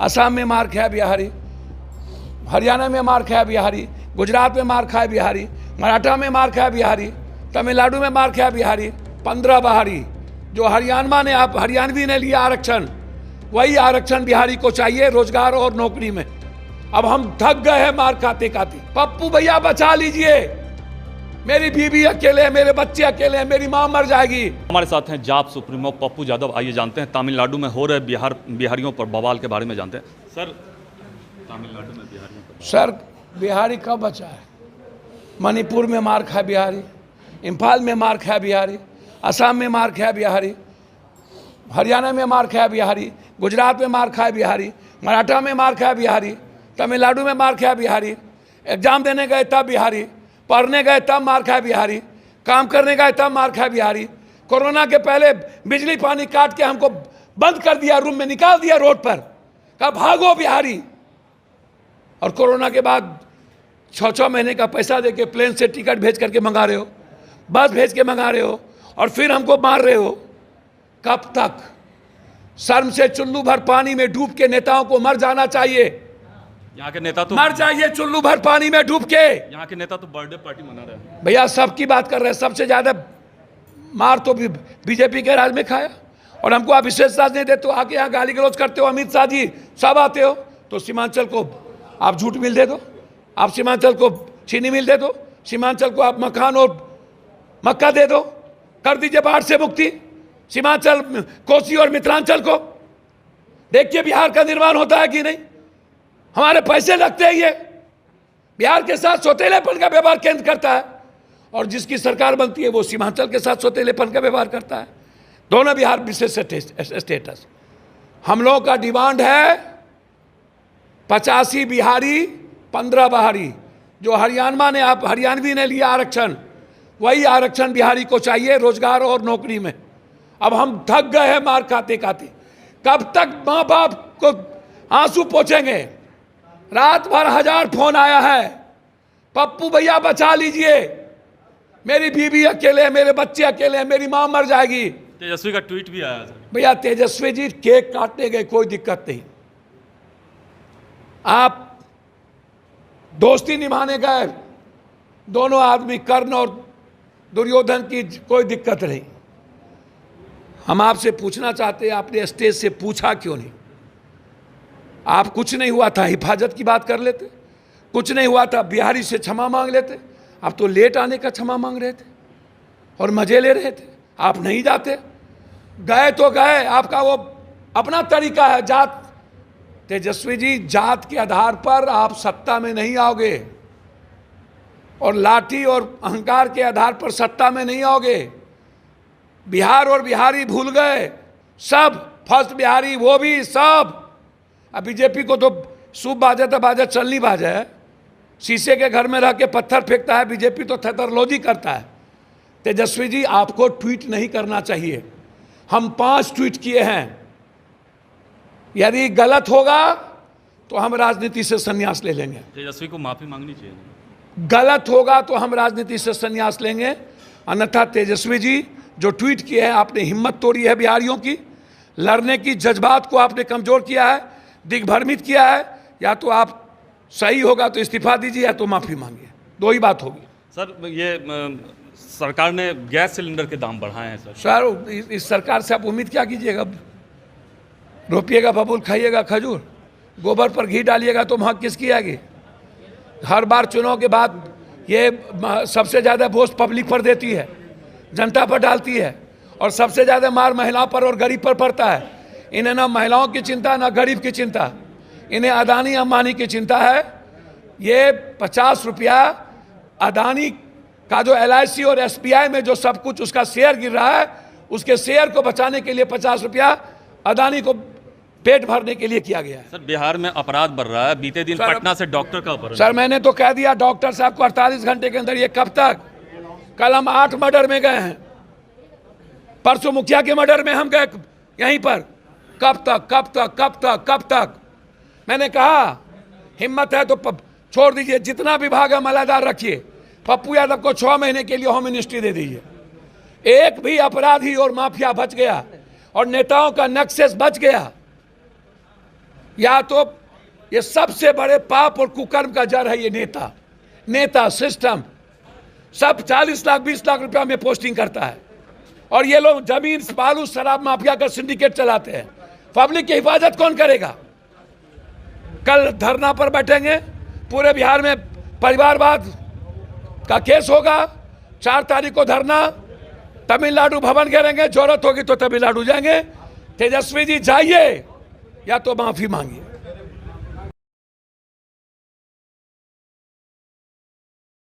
असम में मार खाया बिहारी, हरियाणा में मार खाया बिहारी, गुजरात में मार खाया बिहारी, मराठा में मार खाया बिहारी, तमिलनाडु में मार खाया बिहारी। 15 बिहारी जो हरियाणा ने, आप हरियाणवी ने लिया आरक्षण, वही आरक्षण बिहारी को चाहिए रोजगार और नौकरी में। अब हम थक गए हैं मार खाते खाते। पप्पू भैया बचा लीजिए, मेरी बीवी अकेले है, मेरे बच्चे अकेले हैं, मेरी मां मर जाएगी। हमारे साथ हैं जाप सुप्रीमो पप्पू यादव। आइए जानते हैं तमिलनाडु में हो रहे बिहारियों पर बवाल के बारे में जानते हैं। सर, तमिलनाडु में बिहारियों पर सर, बिहारी कब बचा है? मणिपुर में मार खाया बिहारी, इम्फाल में मार खाया बिहारी, असम में मार खाया बिहारी, हरियाणा में मार खाया बिहारी, गुजरात में मार खाया बिहारी, मराठा में मार खाया बिहारी, तमिलनाडु में मार खाया बिहारी। एग्जाम देने गए तब बिहारी, पढ़ने गए तब मार खाया बिहारी, काम करने गए तब मार खाया बिहारी। कोरोना के पहले बिजली पानी काट के हमको बंद कर दिया, रूम में निकाल दिया रोड पर, कहा भागो बिहारी। और कोरोना के बाद 6-6 महीने का पैसा देके प्लेन से टिकट भेज करके मंगा रहे हो, बस भेज के मंगा रहे हो, और फिर हमको मार रहे हो। कब तक? शर्म से चुल्लू भर पानी में डूब के नेताओं को मर जाना चाहिए। यहाँ के नेता तो मर जाइए चुल्लू भर पानी में डूब के। यहाँ के नेता तो बर्थडे पार्टी मना रहे हैं। भैया सबकी बात कर रहे हैं, सबसे ज्यादा मार तो बीजेपी के राज में खाया। और हमको आप विशेष राज नहीं देते हो, आके यहाँ गाली गलौज करते हो, अमित शाह जी सब आते हो, तो सीमांचल को आप झूठ मिल दे दो, आप सीमांचल को चीनी मिल दे दो, सीमांचल को आप मकान और मक्का दे दो, कर दीजिए बाढ़ से मुक्ति सीमांचल, कोसी और मिथिलांचल को। देखिए बिहार का निर्माण होता है कि नहीं, हमारे पैसे लगते हैं। ये बिहार के साथ सौतेलेपन का व्यवहार केंद्र करता है, और जिसकी सरकार बनती है वो सीमांचल के साथ सौतेलेपन का व्यवहार करता है। दोनों बिहार विशेष स्टेटस। हम लोगों का डिमांड है 85 बिहारी, 15 बिहारी जो हरियाणा ने, आप हरियाणवी ने लिया आरक्षण, वही आरक्षण बिहारी को चाहिए रोजगार और नौकरी में। अब हम थक गए हैं मार खाते खाते। कब तक माँ बाप को आंसू पोंछेंगे? रात भर 1000 फोन आया है, पप्पू भैया बचा लीजिए, मेरी बीवी अकेले है, मेरे बच्चे अकेले हैं, मेरी मां मर जाएगी। तेजस्वी का ट्वीट भी आया सर। भैया तेजस्वी जी केक काटने गए, कोई दिक्कत नहीं। आप दोस्ती निभाने गए, दोनों आदमी कर्ण और दुर्योधन की, कोई दिक्कत नहीं। हम आपसे पूछना चाहते हैं, आपने स्टेज से पूछा क्यों नहीं? आप कुछ नहीं हुआ था हिफाजत की बात कर लेते, कुछ नहीं हुआ था बिहारी से क्षमा मांग लेते। आप तो लेट आने का क्षमा मांग रहे थे और मजे ले रहे थे। आप नहीं जाते, गए तो गए, आपका वो अपना तरीका है। जात, तेजस्वी जी, जात के आधार पर आप सत्ता में नहीं आओगे, और लाठी और अहंकार के आधार पर सत्ता में नहीं आओगे। बिहार और बिहारी भूल गए सब, फर्स्ट बिहारी वो भी सब। अब बीजेपी को तो सूप बाजा तो बाजा चलनी बाजा है, शीशे के घर में रह के पत्थर फेंकता है, बीजेपी तो थेतरलोजी करता है। तेजस्वी जी आपको ट्वीट नहीं करना चाहिए। हम 5 ट्वीट किए हैं, यदि गलत होगा तो हम राजनीति से संन्यास ले लेंगे। तेजस्वी को माफी मांगनी चाहिए। गलत होगा तो हम राजनीति से संन्यास लेंगे, अन्यथा तेजस्वी जी जो ट्वीट किए हैं, आपने हिम्मत तोड़ी है बिहारियों की, लड़ने की जज्बात को आपने कमजोर किया है, दिग्भ्रमित किया है। या तो आप सही होगा तो इस्तीफा दीजिए, या तो माफी मांगिए, 2 ही बात होगी। सर, ये सरकार ने गैस सिलेंडर के दाम बढ़ाए हैं। सर इस सरकार से आप उम्मीद क्या कीजिएगा? रोपिएगा बबूल, खाइएगा खजूर, गोबर पर घी डालिएगा तो महक किसकी आएगी? हर बार चुनाव के बाद ये सबसे ज़्यादा बोझ पब्लिक पर देती है, जनता पर डालती है, और सबसे ज़्यादा मार महिलाओं पर और गरीब पर पड़ता है। इन्हें ना महिलाओं की चिंता, ना गरीब की चिंता, इन्हें अदानी अंबानी की चिंता है। ये 50 रुपया अदानी का जो LIC और SBI में जो सब कुछ उसका शेयर गिर रहा है, उसके शेयर को बचाने के लिए 50 रुपया अदानी को पेट भरने के लिए किया गया है। सर, बिहार में अपराध बढ़ रहा है। बीते दिन पटना से डॉक्टर का अपहरण। सर मैंने तो कह दिया डॉक्टर साहब को 48 घंटे के अंदर। ये कब तक? कल हम 8 मर्डर में गए हैं, परसों मुखिया के मर्डर में हम गए यहीं पर। कब तक, कब तक, कब तक, कब तक? मैंने कहा हिम्मत है तो छोड़ दीजिए, जितना विभाग है मलादार रखिए। पप्पू यादव को 6 महीने के लिए होम मिनिस्ट्री दे दीजिए। एक भी अपराधी और माफिया बच गया, और नेताओं का नक्सेस बच गया। या तो ये सबसे बड़े पाप और कुकर्म का जड़ है ये नेता सिस्टम। सब 40 लाख 20 लाख रुपया में पोस्टिंग करता है और ये लोग जमीन बालू शराब माफिया का सिंडिकेट चलाते हैं। पब्लिक की हिफाजत कौन करेगा? कल धरना पर बैठेंगे, पूरे बिहार में परिवारवाद का केस होगा। 4 तारीख को धरना, तमिलनाडु भवन घेरेंगे, जरूरत होगी तो तमिलनाडु जाएंगे। तेजस्वी जी जाइए या तो माफी मांगिए।